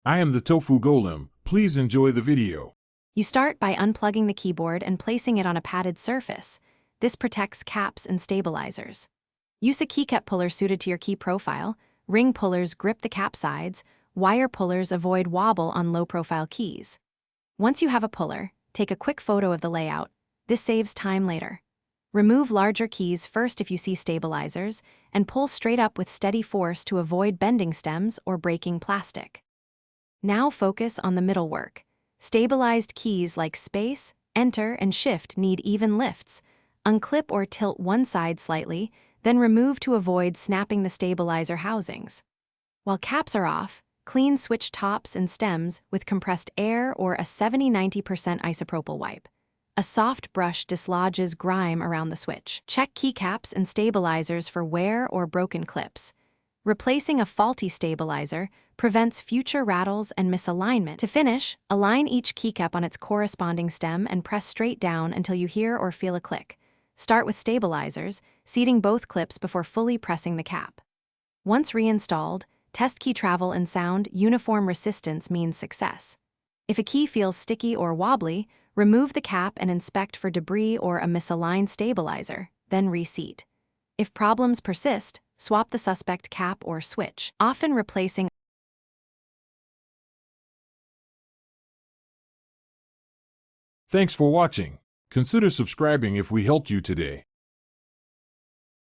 I am the Tofu Golem. Please enjoy the video. You start by unplugging the keyboard and placing it on a padded surface. This protects caps and stabilizers. Use a keycap puller suited to your key profile. Ring pullers grip the cap sides. Wire pullers avoid wobble on low-profile keys. Once you have a puller, take a quick photo of the layout. This saves time later. Remove larger keys first if you see stabilizers, and pull straight up with steady force to avoid bending stems or breaking plastic. Now focus on the middle work. Stabilized keys like space, enter, and shift need even lifts. Unclip or tilt one side slightly, then remove to avoid snapping the stabilizer housings. While caps are off, clean switch tops and stems with compressed air or a 70–90% isopropyl wipe. A soft brush dislodges grime around the switch. Check keycaps and stabilizers for wear or broken clips. Replacing a faulty stabilizer prevents future rattles and misalignment. To finish, align each keycap on its corresponding stem and press straight down until you hear or feel a click. Start with stabilizers, seating both clips before fully pressing the cap. Once reinstalled, test key travel and sound. Uniform resistance means success. If a key feels sticky or wobbly, remove the cap and inspect for debris or a misaligned stabilizer, then reseat. If problems persist, swap the suspect cap or switch, often replacing. Thanks for watching. Consider subscribing if we helped you today.